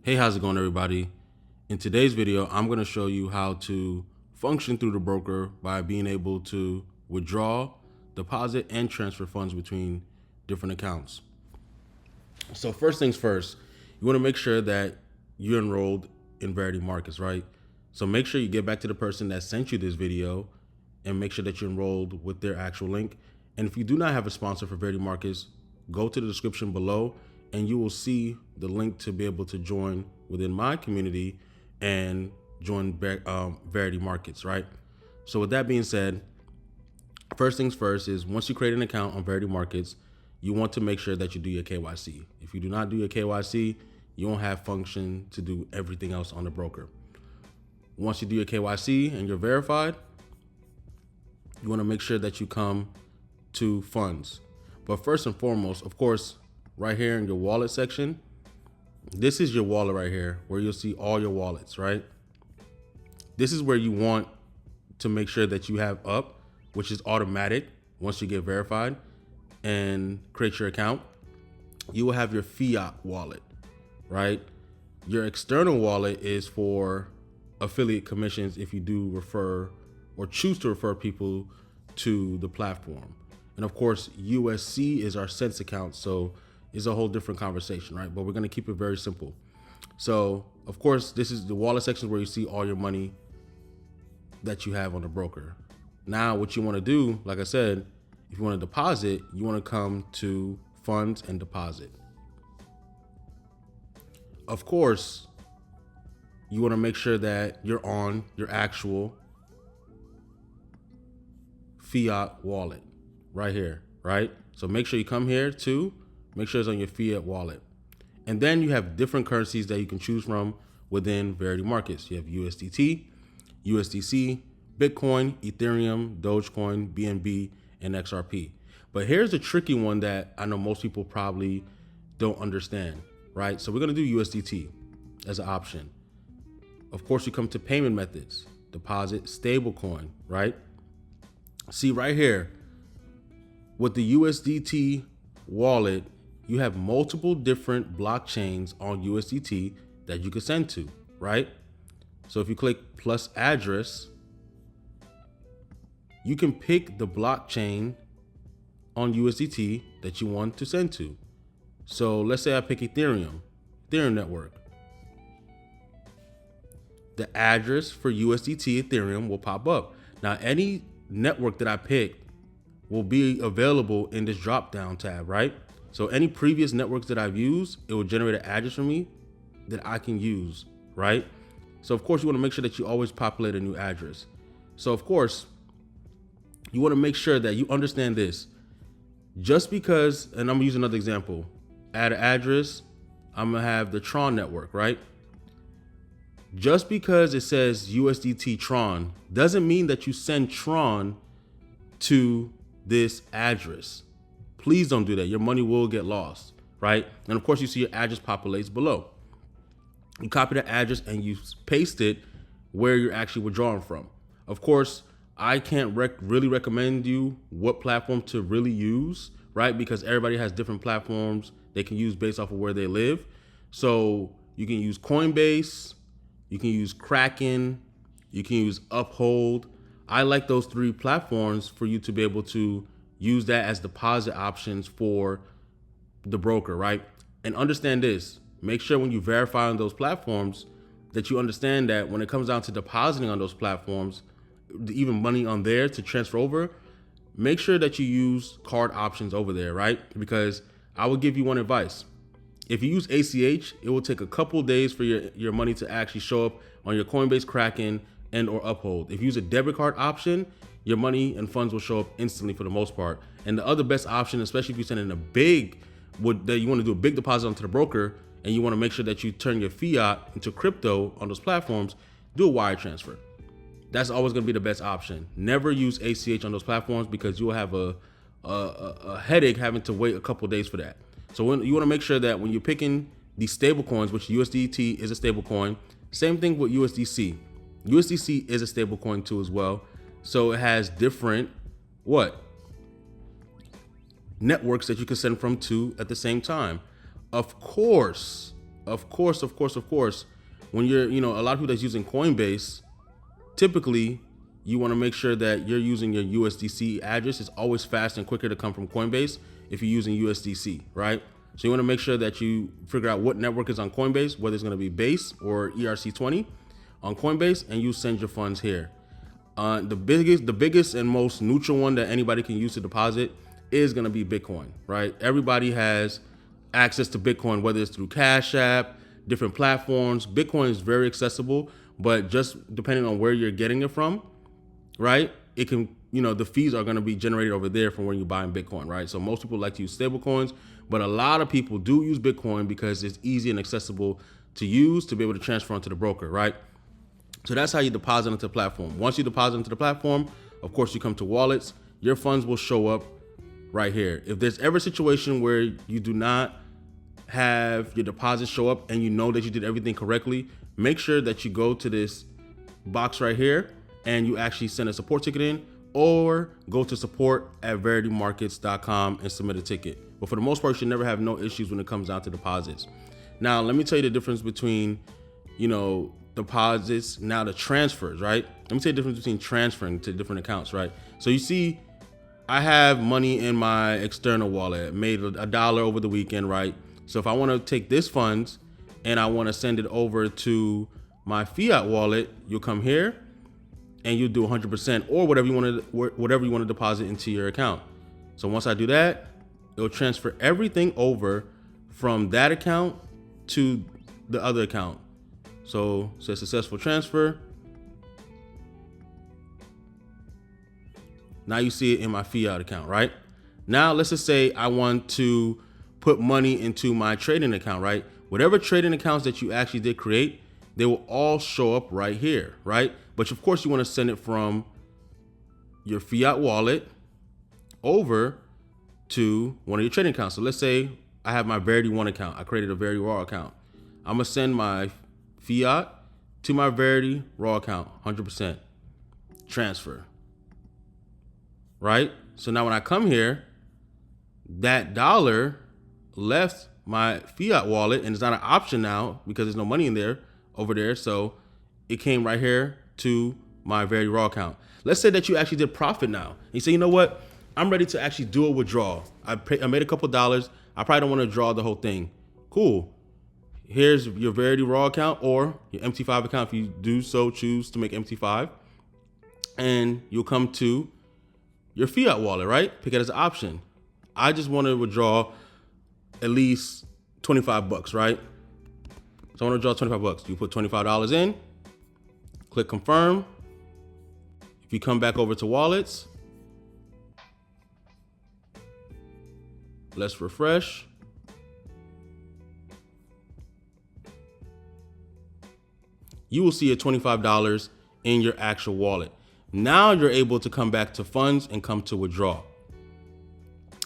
Hey, how's it going, everybody? In today's video, I'm going to show you how to function through the broker by being able to withdraw, deposit, and transfer funds between different accounts. So first things first, you want to make sure that you're enrolled in Verity Markets, right? So make sure you get back to the person that sent you this video and make sure that you're enrolled with their actual link. And if you do not have a sponsor for Verity Markets, go to the description below and you will see the link to be able to join within my community and join Verity Markets, right? So with that being said, first things first is once you create an account on Verity Markets, you want to make sure that you do your KYC. If you do not do your KYC, you won't have function to do everything else on the broker. Once you do your KYC and you're verified, you want to make sure that you come to funds. But first and foremost, of course, right here in your wallet section, this is your wallet right here where you'll see all your wallets, right? This is where you want to make sure that you have up, which is automatic once you get verified and create your account. You will have your fiat wallet, right? Your external wallet is for affiliate commissions if you do refer or choose to refer people to the platform. And of course, USC is our cents account, so it's a whole different conversation, right? But we're gonna keep it very simple. So of course, this is the wallet section where you see all your money that you have on the broker. Now, what you wanna do, like I said, if you wanna deposit, you wanna come to funds and deposit. Of course, you wanna make sure that you're on your actual fiat wallet right here, right? So make sure you come here too, make sure it's on your fiat wallet. And then you have different currencies that you can choose from within Verity Markets. You have USDT, USDC, Bitcoin, Ethereum, Dogecoin, BNB, and XRP. But here's the tricky one that I know most people probably don't understand, right? So we're gonna do USDT as an option. Of course, you come to payment methods, deposit, stablecoin, right? See right here, with the USDT wallet, you have multiple different blockchains on USDT that you can send to, right? So if you click plus address, you can pick the blockchain on USDT that you want to send to. So let's say I pick Ethereum network. The address for USDT Ethereum will pop up. Now, any network that I pick will be available in this drop down tab, right? So any previous networks that I've used, it will generate an address for me that I can use, right? So of course you want to make sure that you always populate a new address. So of course you want to make sure that you understand this. Just because, and I'm gonna use another example, add an address, I'm gonna have the Tron network, right? Just because it says USDT Tron doesn't mean that you send Tron to this address. Please don't do that. Your money will get lost, right? And of course you see your address populates below. You copy the address and you paste it where you're actually withdrawing from. Of course, I can't really recommend you what platform to really use, right? Because everybody has different platforms they can use based off of where they live. So you can use Coinbase, you can use Kraken, you can use Uphold. I like those three platforms for you to be able to use that as deposit options for the broker, right? And understand this, make sure when you verify on those platforms that you understand that when it comes down to depositing on those platforms, even money on there to transfer over, make sure that you use card options over there, right? Because I will give you one advice. If you use ACH, it will take a couple days for your money to actually show up on your Coinbase, Kraken, and or Uphold. If you use a debit card option, your money and funds will show up instantly for the most part. And the other best option, especially if you send in a big, that you want to do a big deposit onto the broker and you want to make sure that you turn your fiat into crypto on those platforms, do a wire transfer. That's always going to be the best option. Never use ACH on those platforms because you will have a headache having to wait a couple days for that. So you want to make sure that when you're picking these stable coins, which USDT is a stable coin, same thing with USDC. USDC is a stable coin too as well. So it has different networks that you can send from to at the same time. Of course, of course, when you're, a lot of people that's using Coinbase, typically you want to make sure that you're using your USDC address. It's always faster and quicker to come from Coinbase if you're using USDC, right? So you want to make sure that you figure out what network is on Coinbase, whether it's going to be Base or ERC20 on Coinbase, and you send your funds here. The biggest and most neutral one that anybody can use to deposit is going to be Bitcoin, right? Everybody has access to Bitcoin, whether it's through Cash App, different platforms. Bitcoin is very accessible, but just depending on where you're getting it from, right? It can, the fees are going to be generated over there from when you're buying Bitcoin, right? So most people like to use stable coins, but a lot of people do use Bitcoin because it's easy and accessible to use to be able to transfer onto the broker, right? So that's how you deposit into the platform. Once you deposit into the platform, of course, you come to wallets, your funds will show up right here. If there's ever a situation where you do not have your deposit show up and you know that you did everything correctly, make sure that you go to this box right here and you actually send a support ticket in, or go to support@veritymarkets.com and submit a ticket. But for the most part, you should never have no issues when it comes down to deposits. Now, let me tell you the difference between, deposits, now the transfers, right? Let me tell you the difference between transferring to different accounts, right? So you see, I have money in my external wallet, made $1 over the weekend, right? So if I want to take this funds and I want to send it over to my fiat wallet, you'll come here and you do 100% or whatever you want to deposit into your account. So once I do that, it'll transfer everything over from that account to the other account. So it says successful transfer. Now you see it in my fiat account, right? Now let's just say I want to put money into my trading account, right? Whatever trading accounts that you actually did create, they will all show up right here, right? But of course you want to send it from your fiat wallet over to one of your trading accounts. So let's say I have my Verity 1 account. I created a Verity Raw account. I'm gonna send my fiat to my Verity Raw account, 100% transfer, right? So now when I come here, that dollar left my fiat wallet and it's not an option now because there's no money in there over there. So it came right here to my Verity Raw account. Let's say that you actually did profit now. And you say, you know what? I'm ready to actually do a withdrawal. I made a couple dollars. I probably don't want to draw the whole thing. Cool. Here's your Verity Raw account or your MT5 account if you do so choose to make MT5. And you'll come to your fiat wallet, right? Pick it as an option. I just want to withdraw at least 25 bucks, right? So I want to draw 25 bucks. You put $25 in, click confirm. If you come back over to wallets, let's refresh. You will see a $25 in your actual wallet. Now you're able to come back to funds and come to withdraw.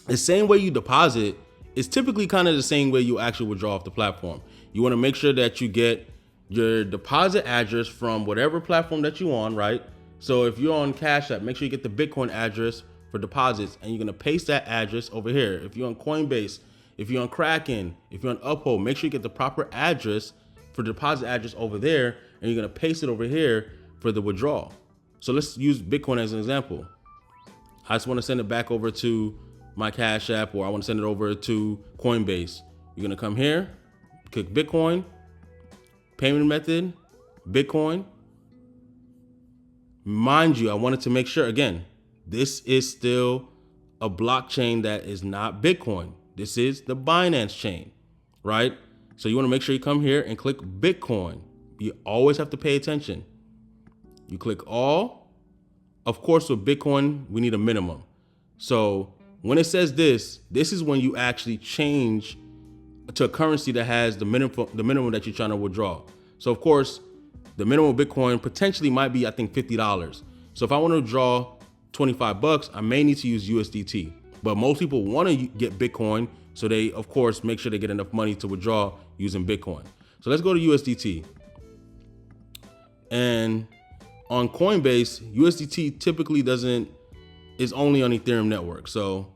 The same way you deposit is typically kind of the same way you actually withdraw off the platform. You want to make sure that you get your deposit address from whatever platform that you're on, right? So if you're on Cash App, make sure you get the Bitcoin address for deposits, and you're going to paste that address over here. If you're on Coinbase, if you're on Kraken, if you're on Uphold, make sure you get the proper address for the deposit address over there, and you're going to paste it over here for the withdrawal. So let's use Bitcoin as an example. I just want to send it back over to my Cash App, or I want to send it over to Coinbase. You're going to come here, click Bitcoin, payment method, Bitcoin. Mind you, I wanted to make sure, again, this is still a blockchain that is not Bitcoin. This is the Binance chain, right? So you want to make sure you come here and click Bitcoin. You always have to pay attention. You click all. Of course, with Bitcoin, we need a minimum. So when it says this is when you actually change to a currency that has the minimum that you're trying to withdraw. So of course, the minimum Bitcoin potentially might be, I think, $50. So if I want to draw 25 bucks, I may need to use USDT. But most people want to get Bitcoin, so they, of course, make sure they get enough money to withdraw using Bitcoin. So let's go to USDT. And on Coinbase, USDT typically is only on Ethereum network. So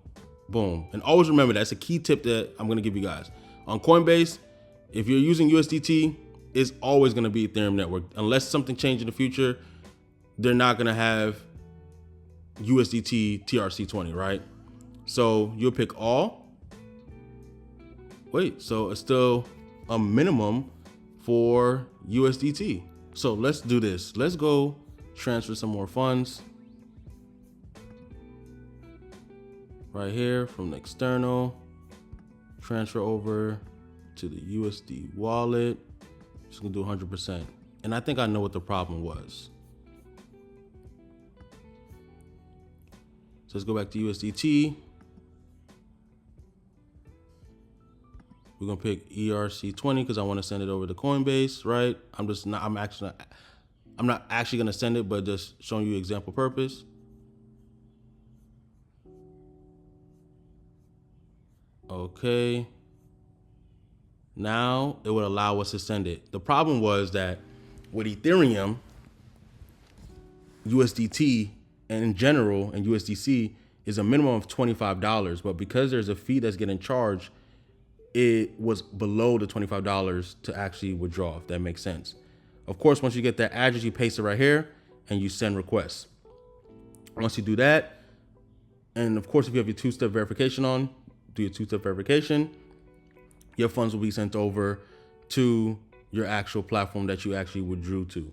boom. And always remember, that's a key tip that I'm going to give you guys. On Coinbase, If you're using USDT, it's always going to be Ethereum network. Unless something changes in the future, they're not going to have USDT TRC20, right? So you'll pick all. Wait, so it's still a minimum for USDT. So let's do this. Let's go transfer some more funds. Right here from the external, transfer over to the USD wallet. Just gonna do 100%. And I think I know what the problem was. So let's go back to USDT. We're gonna pick ERC20 because I want to send it over to Coinbase, right? I'm not actually gonna send it, but just showing you example purpose. Okay. Now it would allow us to send it. The problem was that with Ethereum, USDT, and in general, and USDC is a minimum of $25, but because there's a fee that's getting charged, it was below the $25 to actually withdraw, if that makes sense. Of course, once you get that address, you paste it right here and you send requests. Once you do that, and of course, if you have your two-step verification on, do your two-step verification, your funds will be sent over to your actual platform that you actually withdrew to.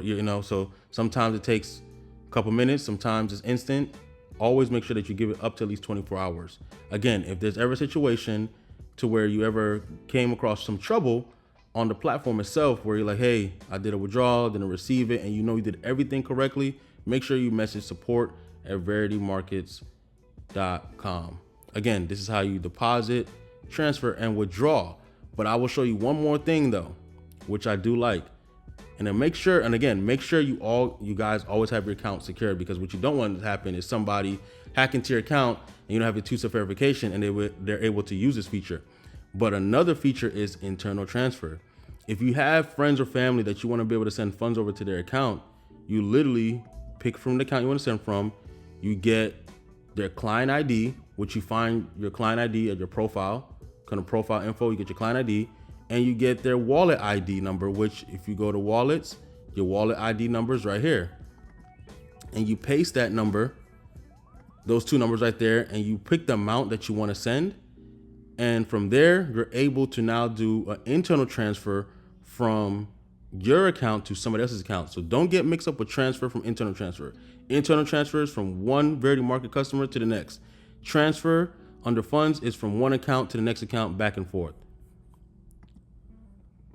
You know, so sometimes it takes a couple minutes, sometimes it's instant. Always make sure that you give it up to at least 24 hours. Again, if there's ever a situation to where you ever came across some trouble on the platform itself where you're like, hey, I did a withdrawal, didn't receive it, and you know you did everything correctly, make sure you message support@veritymarkets.com. Again, this is how you deposit, transfer, and withdraw. But I will show you one more thing though, which I do like. And then make sure you guys always have your account secured, because what you don't want to happen is somebody hack into your account and you don't have your two-step verification and they're able to use this feature. But another feature is internal transfer. If you have friends or family that you want to be able to send funds over to their account, you literally pick from the account you want to send from, you get their client ID, which you find your client ID at your profile, kind of profile info, you get your client ID, and you get their wallet ID number, which if you go to wallets, your wallet ID number is right here. And you paste that number, those two numbers right there, and you pick the amount that you want to send. And from there, you're able to now do an internal transfer from your account to somebody else's account. So don't get mixed up with transfer from internal transfer. Internal transfers from one Verity Market customer to the next. Transfer under funds is from one account to the next account, back and forth.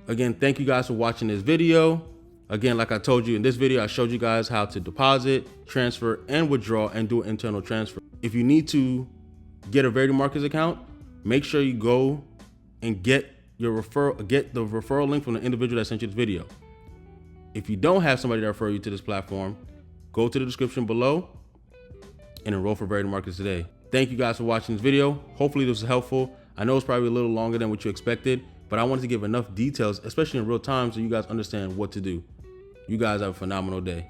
Again, thank you guys for watching this video. Again, like I told you in this video, I showed you guys how to deposit, transfer, and withdraw and do an internal transfer. If you need to get a Verity Markets account, make sure you go and get the referral link from the individual that sent you this video. If you don't have somebody to refer you to this platform, go to the description below and enroll for Verity Markets today. Thank you guys for watching this video. Hopefully this was helpful. I know it's probably a little longer than what you expected, but I wanted to give enough details, especially in real time, so you guys understand what to do. You guys have a phenomenal day.